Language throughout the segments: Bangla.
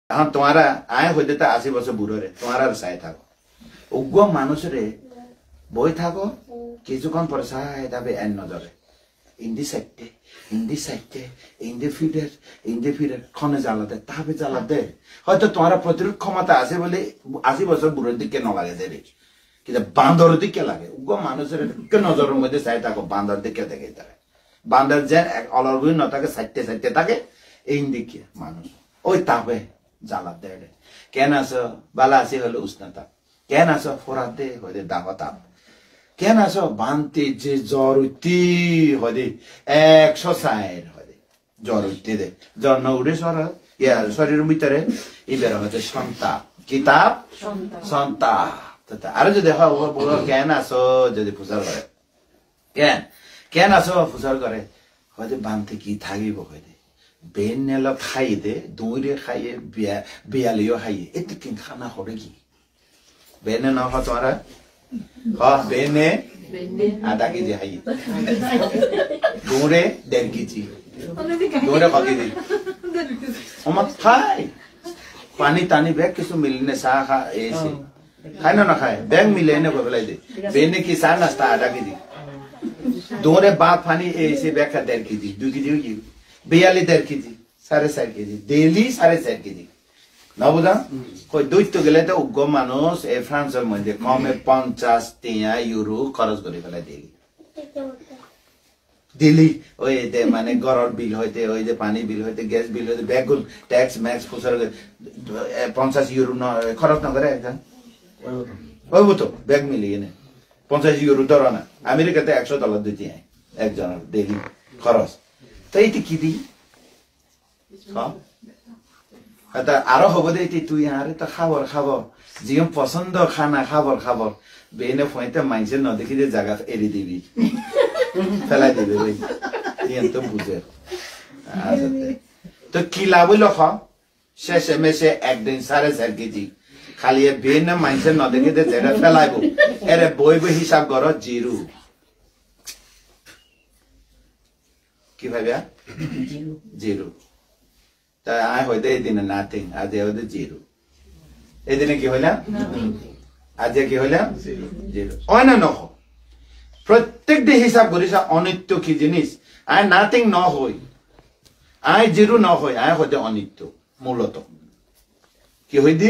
এখন তোমারা আয় হইতে 80 বছর বুড়ো রে তোমারা চাই থাকো উগ্র মানুষরে বই থাকো কিছুক্ষণ পরে চাই যাবে এন নজরে ইন্দি সাইডে ইন্দি ফিডের ক্ষণে জ্বালাতে তাবে জ্বালাতে হয়তো তোমারা প্রতিরোধ ক্ষমতা আছে বলে 80 বছর বুড়োর দিকে ন লাগে দেবে কিন্তু বান্দর দিকে লাগে উগ্র মানুষের নজরের মধ্যে চাই থাকো বান্দর দিকে দেখে থাকে বান্দর যে অলরগুই ন থাকে সাইডে থাকে এই দিকে মানুষ ওই তাপে জ্বালাতে কেন আছো বালা আছে হলো উষ্ণতা কেন আছো ফোরাতে হইলে দাবা তাপ কেন আছো বানতে যে জ্বর উঠি হইলে 160 হইলে জ্বর উঠতে দে জ্বর না উঠে শরীরের ভিতরে এবার হচ্ছে সন্তাপ কিতাব সন্তাপ আর যদি কেন আছো যদি ফুসার করে কেন আছো ফুসার করে হয়তো বানতে কি থাকিব হইলে বেন নেল খাই দে দৌড়ে খাইয়ে বিয়ালিও খাইয়ে এতে কিন খানা হবে কি বেনে ন তোমারা বেনে আধা কেজি খাইয়ে দৌড়ে 1.5 কেজি দৌড়ে কত কেজি আমার খাই পানি টানি ব্যাগ কিছু মিলনে চাহ খা এসে খাই না খায় ব্যাগ মিলে এনে করে পেলাই দে বেনে কি চাহ নাস্তা আধা কেজি দৌড়ে বাপ পানি এসে ব্যাগ খা 1.5 কেজি 2 কেজি হয়ে গিয়ে বিয়ালি 1.5 কেজি 4.5 কেজি ডেইলি 4.5 কেজি না বুঝা কই দৈত্য গেলে তো উগ্র মানুষ এই ফ্রান্সের মধ্যে কমে 50 ইউরো খরচ করে ফেলে ডেইলি ওই মানে গড়র বিল হইতে ওই যে পানি বিল হইতে গ্যাস বিল হইতে বেগুন ট্যাক্স ম্যাক্স ফুসার 50 ইউরো খরচ না করে একজন ওই তো ব্যাগ মিলিয়ে নে 50 ইউরো ধরো না আমেরিকাতে $100 দিতে একজন ডেইলি খরচ তো এইটি কি দি আরো হব দে তুই আরে তো খাবার যেমন পছন্দ খানা খাবার বেনে ফোঁতে মাইনসে ন দেখি যে জায়গা এড়ি দিবি ফেলাই দিবি ওই তো বুঝে তো কি লাভ হইল শেষে মেশে একদিন 4.5 কেজি খালি বেনে মাইনসে ন দেখি যে যেটা ফেলাইব এরে বই হিসাব কর জিরো কি ভাবিয়া জিরো তা আয় হইতে এই দিনে নাথিং আজ হইতে জিরো এই দিনে কি হইলা আজ কি হইলা জিরো হয় না নহ প্রত্যেক দিন হিসাব করিস অনিত্য কি জিনিস আয় নাথিং ন হই আয় জিরো ন হই আয় হইতে অনিত্য মূলত কি হইদি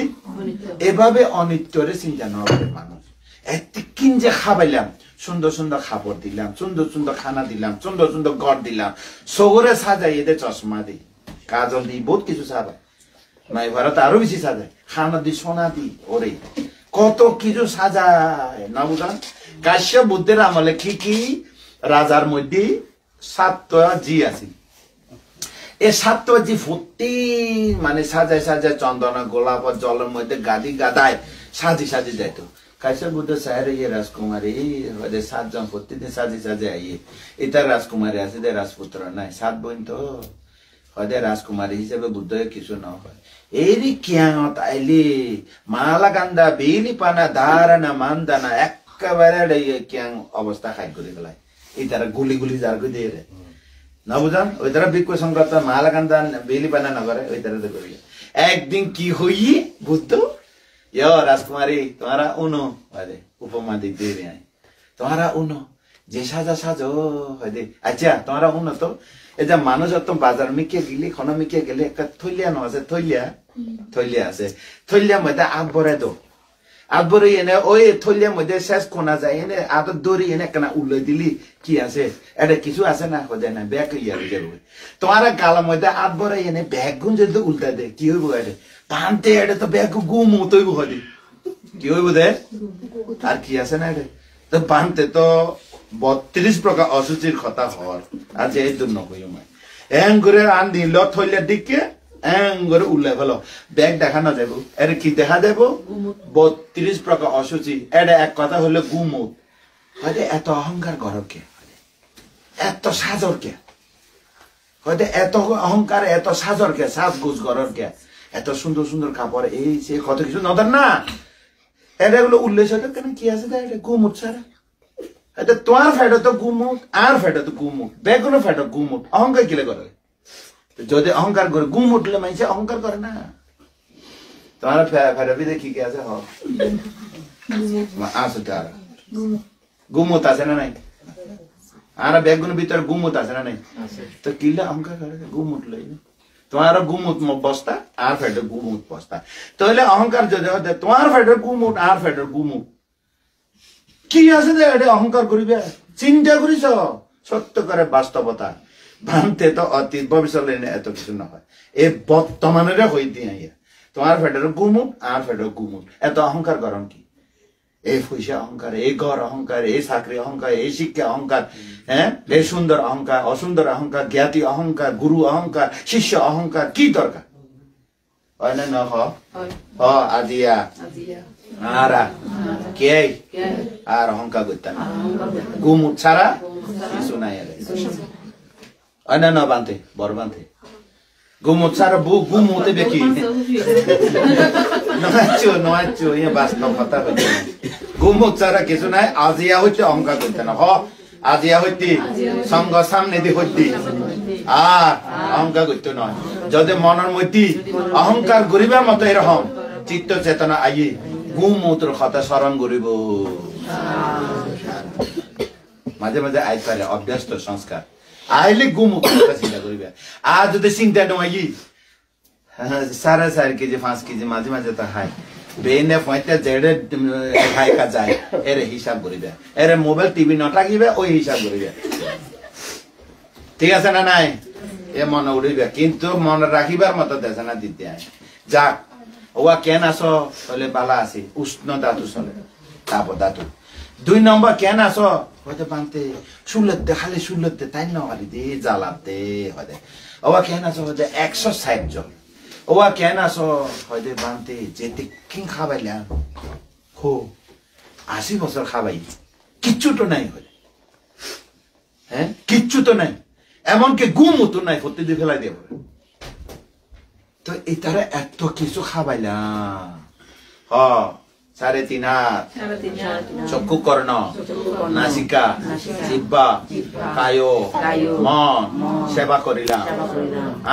এভাবে অনিত্যরে চিন্তা ন করে মানুষ এতকিন যে খাবাইলাম সুন্দর সুন্দর খাবার দিলাম সুন্দর খানা দিলাম সুন্দর ঘর দিলাম শহরে সাজাই এদের চশমা দিই কাজল দিই বহুত কিছু সাজায় নাই ভারত আরো বেশি সাজায় খানা দি সোনা দি ওরে কত কিছু সাজায় না বুঝলাম কাশ্যপ বুদ্ধের আমলে কি রাজার মধ্যে 7টা জি আছে এই 7টা জি ফুটি মানে সাজায় চন্দনা গোলাপ জলের মধ্যে গাদায় সাজি যাইতো কাশ্যপ বুদ্ধ সাহের ইয়ে রাজকুমারী হয়তো 7 জন প্রতিদিন সাজে আইয়ে এটা রাজকুমারী আছে রাজপুত্র নাই 7 বোন তো হয়তো রাজকুমারী হিসেবে বুদ্ধ কিছু না হয় এরি কিয়াঙত আইলি মালা গান্দা বেলি পানা ধারণা মানদানা একেবারে কিয়াং অবস্থা খাই করে গেলায় এই তারা গুলি যার করে দিয়ে না বুঝান ওই তারা বিক্ষ সংক্রান্ত মালা গান্দা বেলি পানা না করে ওই তারা করি একদিন কি হই বুদ্ধ রাজকুমারী তোমারা উনো উপমা দিক দিয়ে তোমারা উনো যে সাজো হয়তো আচ্ছা তোমারা উনো তো এই যে মানুষ অত বাজার মিকে গেলি খন মিকে গেলে একটা থইলিয়া ন আছে থইলিয়া আছে থইলিয়া মধ্যে আগ বড়াই দো আগ বড়াই এনে ওই থইলিয়ার মধ্যে শেষ কোনা যায় এনে আদর দড়ি এনে কেনা উল্লাই দিলি কি আছে এটা কিছু আছে না হয়ে না ব্যাগ ইয়া হয়ে যাবে তোমারা গালার মধ্যে আগ বড়াই এনে ব্যাগ গুণ যদি উল্টা দে কি হইব এটা পানতে এটা তো ব্যাগ গুম তৈব হদি কি হইব দে আর কি আছে না এটা তো পানতে তো 32 প্রকার অসুচির কথা হওয়ার আজ এই জন্য এং করে আন দিল থইলে দিকে এং করে উল্লাই ফেলো ব্যাগ দেখানো যাব এর কি দেখা যাব 32 প্রকার অসুচি এটা এক কথা হলো গুমুত হয়তো এত অহংকার করকে এত সাজরকে হয়তো এত অহংকার এত সাজরকে সাজগুজ করকে এত সুন্দর কাপড় এই সে কত কিছু নদর না এটা গুলো উল্লেখ হতো কেন কি আছে এটা গুমুত ছাড়া এটা তোমার ফেটো তো গুমুট আর ফেটো তো গুমুট বেগুনো ফেটো গুমুট অহংকার কিলে করে যদি অহংকার করে গুম উঠলে মাইছে অহংকার করে না তোমার ফেরাবি দেখি কি আছে আছে তার গুমত আছে না নাই আর ব্যাগগুলোর ভিতরে গুমত আছে না নাই তো কিলা অহংকার করে গুমত লই তোমার গুমত বস্তা আর ফেটের গুমত বস্তা তাহলে অহংকার যদি হয় তোমার ফেটের গুমত আর ফেটের গুমত কি আছে যে এটা অহংকার করিবে চিন্তা করিস সত্য করে বাস্তবতা ভাঙতে তো অতীত ভবিষ্যৎ এত কিছু না হয় এই বর্তমানের হইতে আইয়া তোমার ফেটের গুমুট আর ফেটের গুমুট এত অহংকার করন কি এই পয়সা অহংকার এই ঘর অহংকার এই চাকরি অহংকার এই শিক্ষা অহংকার হ্যাঁ এই সুন্দর অহংকার অসুন্দর অহংকার জ্ঞাতি অহংকার গুরু অহংকার শিষ্য অহংকার কি দরকার হয় না ন আজিয়া আর কে আর অহংকার করতে না গুমুট ছাড়া কিছু নাই হয় না বানতে বড় বানতে গুমুট ছাড়া গুমুতে বেকি নয়াচ্ছো ইয়ে বাস্তব কথা হচ্ছে গুমুট ছাড়া কিছু নাই আজিয়া হচ্ছে অহংকার করতে না আজিয়া হইতে সঙ্গ সামনে দিয়ে হইতে আর অহংকার করতে নয় যদি মনের মধ্যে অহংকার গরিবের মতো এরকম চিত্ত চেতনা আইয়ে গুমুত্র কথা স্মরণ করিব মাঝে মাঝে আইতে পারে অভ্যস্ত সংস্কার আইলে গুমুত্র কথা চিন্তা করিবে আর যদি চিন্তা নয় 4.5 কেজি 5 কেজি মাঝে মাঝে তো হাই বেনে ফয়তে জেডে খাই কা যায় এর হিসাব করিবে এর মোবাইল টিভি ন রাখিবে ওই হিসাব করিবে ঠিক আছে না নাই এ মনে উড়িবে কিন্তু মনে রাখিবার মতো দেশ না দিতে আয় যাক ওয়া কেন আসো বলে বালা আছে উষ্ণ ধাতু চলে তাপ ধাতু 2 নম্বর কেন আসো হয়তো বানতে সুলতে খালি সুলতে তাই না খালি দে জ্বালাতে হয় ওয়া কেন আসো হয়তো 160 জন ওয়া কেন আসো হয়তো বানতে যেতে কিং খাবাইলাম হো 80 বছর খাবাই কিচ্ছু তো নাই হয় হ্যাঁ কিচ্ছু তো নাই এমনকি গুমও তো নাই করতে দিয়ে ফেলাই দিয়ে তো এটারে এত কিছু খাবাইলাম 3.5 হাত চক্ষু কর্ণ নাসিকা জিহ্বা কায় মন সেবা করিলাম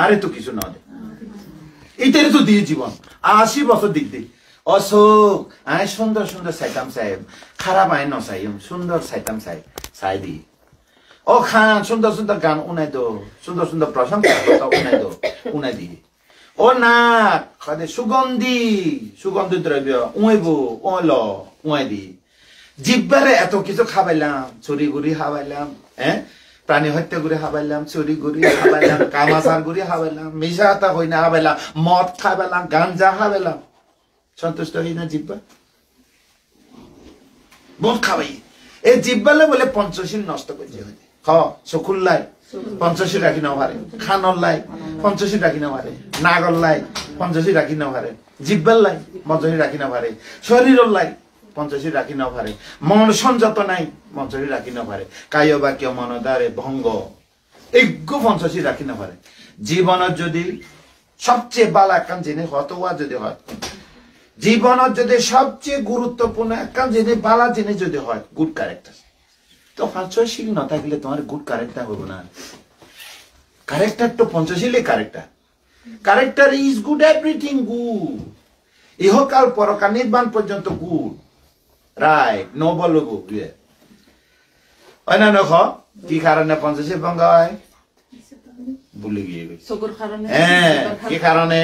আরে তো কিছু না এটারে তো দিয়ে জীবন 80 বছর দিক দিক অশোক আয় সুন্দর সুন্দর সাইতাম সাহেব খারাপ আয় ন চাই সুন্দর সাইতাম চাই দি ও খান সুন্দর সুন্দর গান উনাই দো সুন্দর সুন্দর প্রশংসা উনাই দো উনাই দি ও না খাদে সুগন্ধি দ্রব্য উঁইব ওল উঁই দি জিব্বারে এত কিছু খাবাইলাম চুরি গুড়ি খাবাইলাম হ্যাঁ প্রাণী হত্যা করে খাবাইলাম চুরি গুড়ি খাবাইলাম কামাচার গুড়ি খাবাইলাম মিশা হাতা হই না খাবাইলাম মদ খাবাইলাম গাঞ্জা খাবাইলাম সন্তুষ্ট হই না জিব্বা বহুত খাবাই এই জিব্বালে বলে পঞ্চশীল নষ্ট করছে চকুর লাই পঞ্চশীল রাখি না পারে খানর লাই পঞ্চশীল রাখি না পারে নাগর লাই পঞ্চশীল রাখি না পারে জিব্বার লাই পঞ্চশীল রাখি না পারে শরীরের লাই পঞ্চশীল রাখি না পারে মন সংযত নাই পঞ্চশীল রাখি না পারে কায় বাক্য মনদারে ভঙ্গ এইগো পঞ্চশীল রাখি না পারে জীবনের যদি সবচেয়ে বালা একখান জিনিস হতোয়া যদি হয় জীবনের যদি সবচেয়ে গুরুত্বপূর্ণ একখান জিনিস বালা জিনিস যদি হয় গুড ক্যারেক্টার তো পঞ্চশীল না থাকলে তোমার গুড ক্যারেক্টার হবে না ক্যারেক্টার তো পঞ্চশীলে character is good everything good ইহকাল পরকাল নির্বাণ পর্যন্ত গুড রাইট নোবেল হয় না নখ কি কারণে পঞ্চশীল ভঙ্গ হয় ভুলে গিয়ে হ্যাঁ কি কারণে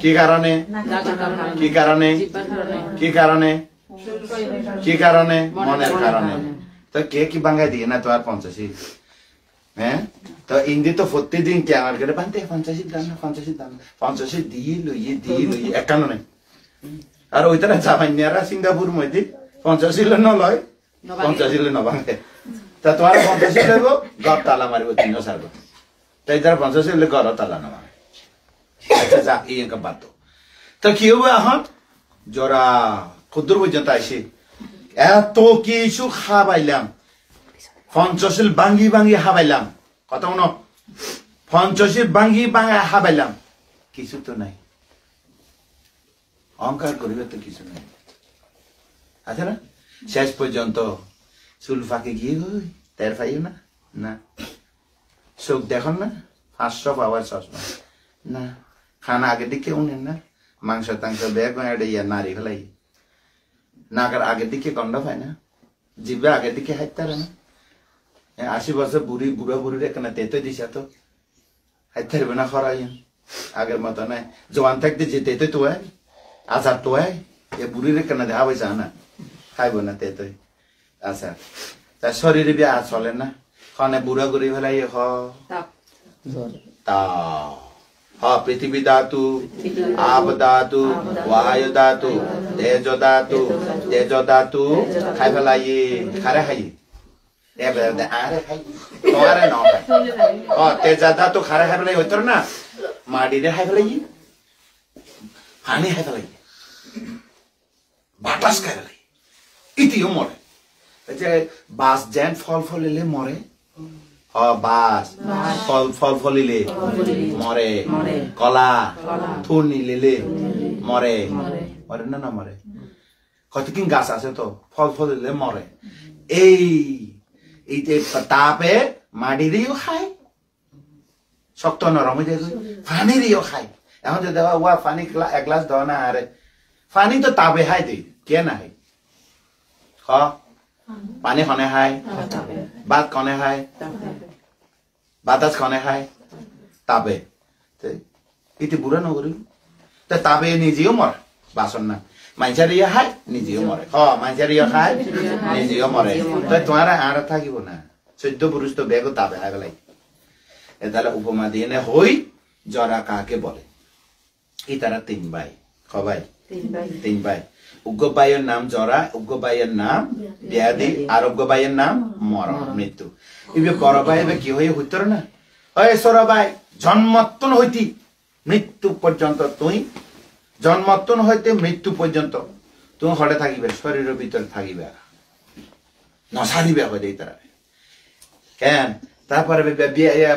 কি কারণে কি কারণে কি কারণে কি কারণে মনের কারণে তো কে কি বাঙ্গাই দিয়ে না তো আর পঞ্চাশী হ্যাঁ তো ইন্দি তো প্রতিদিন কে আমার করে বানতে 85 দাম 85 দিয়ে লইয়ে একান্ন নেই আর ওই তারা জাপানিয়ারা সিঙ্গাপুর মধ্যে 85 ন লয় 85 ন বাঙ্গে তা তোমার 85 লইব ঘর তালা মারিব 3 সারব তাই তার 85 লইলে ঘর তালা না মারে আচ্ছা যা এই একটা বাত তো কি হবে এখন জোরা ক্ষুদ্র পর্যন্ত আসে এত কিছু খাবাইলাম পঞ্চশীল বাঙ্গি খাবাইলাম কথা মনে পঞ্চশীল বাঙ্গি খাবাইলাম কিছু তো নাই অহংকার করিবে তো কিছু নাই আছে না শেষ পর্যন্ত চুল ফাঁকে গিয়ে হই তের পাইও না না চোখ দেখুন না 500 পাওয়ার চশমা না খানা আগের দিকে উনেন না মাংস টাংস ব্যাগ ইয়া নারী ফেলাই নাকের আগের দিকে গন্ধ পায় না জিভে আগের দিকে হাইতে পারে না 80 বছর বুড়ি বুড়া বুড়ির এখানে তেতে দিছে তো হাইতে পারবে না খরাই আগের মতো নাই জোয়ান থাকতে যে তেতে তো আচার তো এ বুড়ির এখানে দেখা পাইছে না খাইব না তেতে আচ্ছা তা শরীরে বিয়া চলে না খনে বুড়া বুড়ি ফেলাই তা পৃথিবী ধাতু আপ ধাতু বায়ু ধাতু তেজ ধাতু খাই ফেলাই খারে খাই আরে খাই তোমারে ন তেজ ধাতু খারে খাই ফেলাই হইতো না মাটিরে খাই ফেলাই পানি খাই ফেলাই বাতাস খাই ফেলাই ইতিও মরে বাস যেন ফল ফলিলে মরে বাস ফল ফলিলে মরে কলা থুর নিলে মরে মরে না মরে কতকিন গাছ আছে তো ফল ফলিলে মরে এই তাপে মাটিরেও খায় শক্ত নরম হয়ে যায় পানিরেও খায় এখন যদি দেওয়া ওয়া পানি এক গ্লাস দেওয়া না আরে পানি তো তাপে খাই তুই কে না খাই পানি কনে খায় ভাত কনে খায় বাতাস কনে খায় তাপে ইতি বুড়া নগরী তো তাপে নিজেও মরে বাসন না মানুষের ইয়ে খায় নিজেও মরে মানুষের ইয়ে খায় নিজেও মরে তো তোমার আর থাকিব না 14 পুরুষ তো বেগও তাপে খাই পেলাই তাহলে উপমা দিয়ে নে হই জরা কাকে বলে এই তারা 3 ভাই ভাই 3 ভাই উগ্র ভাইয়ের নাম জরা উগ্র ভাইয়ের নাম ব্যাধি আর উগ্র ভাইয়ের নাম মরণ মৃত্যু এবে বড় ভাই এবে কি হয়ে হইত না ওই সর ভাই জন্মত্তন হইতি মৃত্যু পর্যন্ত তুই জন্মত্তন হইতে মৃত্যু পর্যন্ত তুই হলে থাকিবে শরীরের ভিতরে থাকিবে নসারিবে হয়ে দেই তারা কেন তারপরে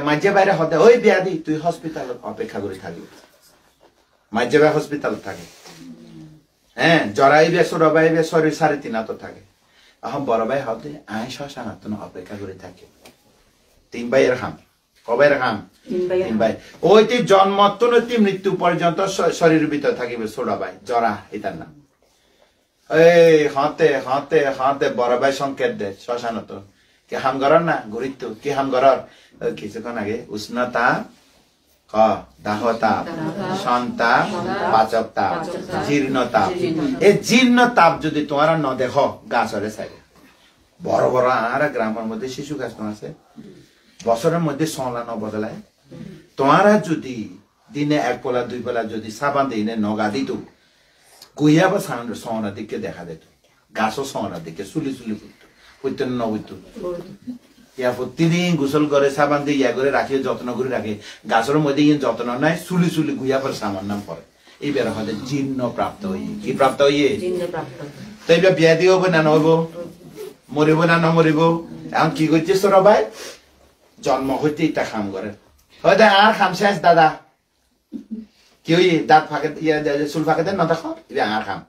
মাঝে বাইরে হতে ওই ব্যাধি তুই হসপিটাল অপেক্ষা করে থাকিবে মাঝে ভাই হসপিটাল থাকে হ্যাঁ জরাইবে সরাইবে শরীর 3.5 হাত থাকে এখন বড় ভাই হতে আয় শ্মশানাত অপেক্ষা করে থাকে 3 ভাইয়ের খাম কবের খাম 3 ভাই ওইটি জন্মত্তন হইতে মৃত্যু পর্যন্ত শরীরের ভিতরে থাকিবে ছোট ভাই জরা এটার নাম এই হাতে হাতে হাতে বড় ভাই সংকেত দেয় শ্মশানত কি হাম করার না গরিত কি হাম করার কিছুক্ষণ আগে উষ্ণতা দাহতাপ সন্তাপ পাচকতাপ জীর্ণতাপ এই জীর্ণতাপ যদি তোমরা ন দেখো গাছরে সাইডে বড় বড় আর গ্রামের মধ্যে শিশু গাছ আছে বছরের মধ্যে সলা ন বদলায় তোমরা যদি দিনে 1 পোলা 2 পোলা যদি সাবান দিনে নগা দিত গুইয়া বা সোনা দিকে দেখা যেত গাছও সোনা দিকে চুলি চুলি হইতো ন হইতো ইয়া প্রতিদিন গোসল করে সাবান দিয়ে ইয়া করে রাখি যত্ন করে রাখে গাছের মধ্যে যত্ন নাই চুলি চুলি গুইয়া পরে সামান নাম পরে এই বেড়া হলে জীর্ণ প্রাপ্ত হইয়ে কি প্রাপ্ত হইয়ে তো এইবার ব্যাধি হবো না নহব মরিব না নমরিব এখন কি করছে সর ভাই জন্ম হইতে এটা খাম করে হয়তো আর খাম শেষ দাদা কি হই দাঁত ফাঁকে চুল ফাঁকে দেন না দেখো ইবে আর খাম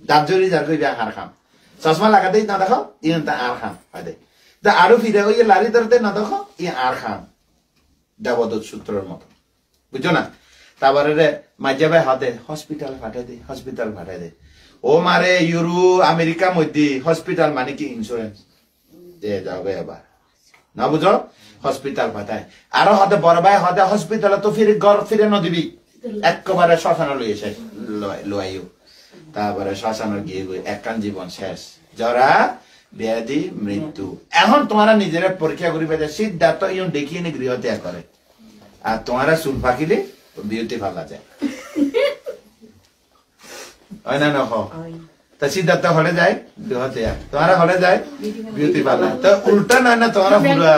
দাঁত জড়ি যার কই আর খাম চশমা লাগাতে না দেখো ইন তা আর খাম হয়তো তা আরো ফিরে ওই লারি ধরতে না দেখো ই আর খাম দেবদূত সূত্রের মতো বুঝছো না তারপরে রে মাঝে ভাই হাতে হসপিটাল ফাটাই দে ও মারে ইউরো আমেরিকা মধ্যে হসপিটাল মানে কি ইন্স্যুরেন্স দে যাবে এবার না বুঝো হসপিটাল ফাটায় আরো হাতে বড় ভাই হাতে হসপিটাল তো ফিরে ঘর ফিরে ন দিবি একবারে শ্মশান লইয়ে শেষ লইও তারপরে শ্মশান গিয়ে একখান জীবন শেষ যারা ব্যাধি মৃত্যু এখন তোমরা নিজেরা পরীক্ষা করিবে যে সিদ্ধার্থ ইউন দেখিয়ে নি গৃহ ত্যাগ করে আর তোমরা চুল ফাঁকিলে বিউটি ফাঁকা যায় হয় না নহ তা সিদ্ধার্থ হলে যায় গৃহ ত্যাগ তোমরা হলে যায় বিউটি ফাঁকা তো উল্টা নয় না তোমরা পুরা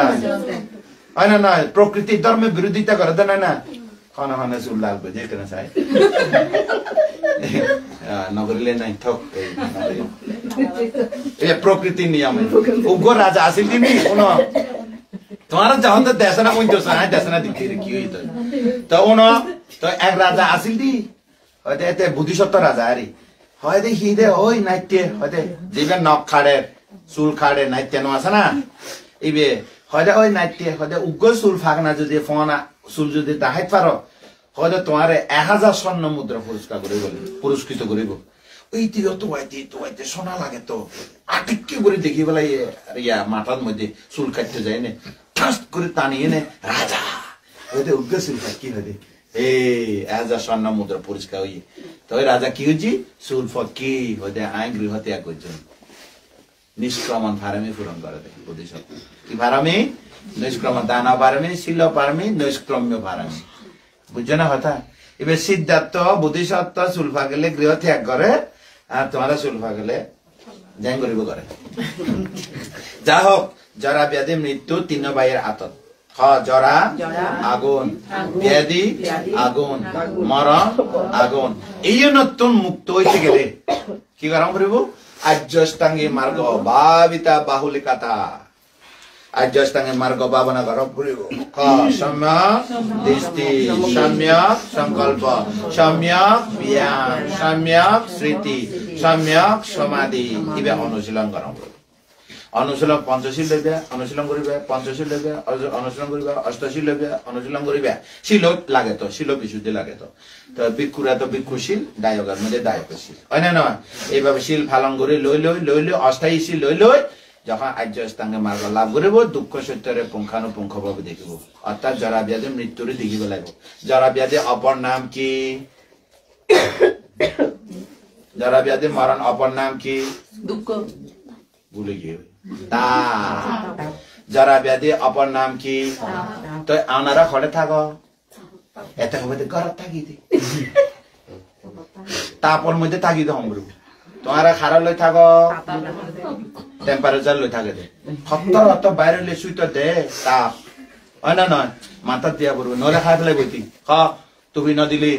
হয় না নয় প্রকৃতি ধর্মের বিরোধিতা করে তো নয় না খানা খানা চুল লাগবে যে কেন চাই নগরিলে নাই ঠক প্রকৃতির নিয়মে উগ্র রাজা আসিল দিনি কোন তোমার যখন তো দেশনা মন দেশনা দিকে কি হইত তো তো এক রাজা আসিল দি হয়তো এতে বুদ্ধিসত্ত্ব রাজা আরে হয়তো হিদে ওই নাইটে হয়তো যেটা নখ খাড়ে চুল খাড়ে নাইটে নো আছে না ইবে হয়তো ওই নাইটে হয়তো উগ্র চুল ফাঁক না যদি ফোনা চুল যদি দেখাইতে পারো হয়তো তোমার 1000 স্বর্ণ মুদ্রা পুরস্কার করে বলে পুরস্কৃত করিব ওই তো আইতে সোনা লাগে তো আটিককে করে দেখি বলে ইয়া মাথার মধ্যে চুল কাটতে যায় না ঠাস করে টানিয়ে নে রাজা হয়তো উগ্র চুল কি হয়ে এই 1000 স্বর্ণ মুদ্রা পুরস্কার হই তো রাজা কি হয়েছি চুল ফকি হতে আইন গৃহ ত্যাগ করছেন নিষ্ক্রমণ ফারামি পূরণ করে দেখি বোধিসত্ত্ব কি ফারামি নিষ্ক্রমণ দানা ফারামি শিল ফারামি নৈষ্ক্রম্য ফারামি বুঝছো না কথা এবার সিদ্ধার্থ বোধিসত্ত্ব চুলফা গেলে গৃহ ত্যাগ করে আর তোমারা চুলফা গেলে জ্ঞান করিব করে যা হোক জরা ব্যাধি মৃত্যু 3 ভাইয়ের আতত জরা আগুন ব্যাধি আগুন মরণ আগুন এই নতুন মুক্ত হইতে গেলে কি করাম করিব আর্যষ্টাঙ্গী মার্গ ভাবিতা বাহুলিকাতা আর্যষ্টাঙ্গী মার্গ ভাবনা করাম করিব সম্যক দৃষ্টি সম্যক সংকল্প সম্যক ব্যায়াম সম্যক স্মৃতি সম্যক সমাধি ইবে অনুশীলন করাম করিব অনুশীলন পঞ্চশীল লইবে অনুশীলন করিবে পঞ্চশীল লইবে অনুশীলন করিবে অষ্টশীল লইবে অনুশীলন করিবে শিল লাগে তো শিল বিশুদ্ধি লাগে তো ভিক্ষুরা তো ভিক্ষুশীল দায়কের মধ্যে দায়কশীল হয় না নয় এইভাবে শিল ফালন করে লই অস্থায়ী শিল লই যখন আর্য অষ্টাঙ্গে মার্গ লাভ করিব দুঃখ সত্যরে পুঙ্খানুপুঙ্খ ভাবে দেখিব অর্থাৎ জরা ব্যাধি মৃত্যুরে দেখিব লাগিব জরা ব্যাধি অপর নাম কি জরা ব্যাধি মরণ অপর নাম কি দুঃখ ভুলে গিয়ে জরা ব্যাধি অপর নাম কি তো আপনারা ঘরে থাকো এত হবে ঘর থাকি তাপর মধ্যে থাকি তো হম তোমারা খারা লই থাকো টেম্পারেচার লই থাকে হত বাইরে লে শুইতে দে তাপ হয় না নয় মাথা দিয়া পড়বে নহলে খাই ফেলাই বইতি তুমি নদিলি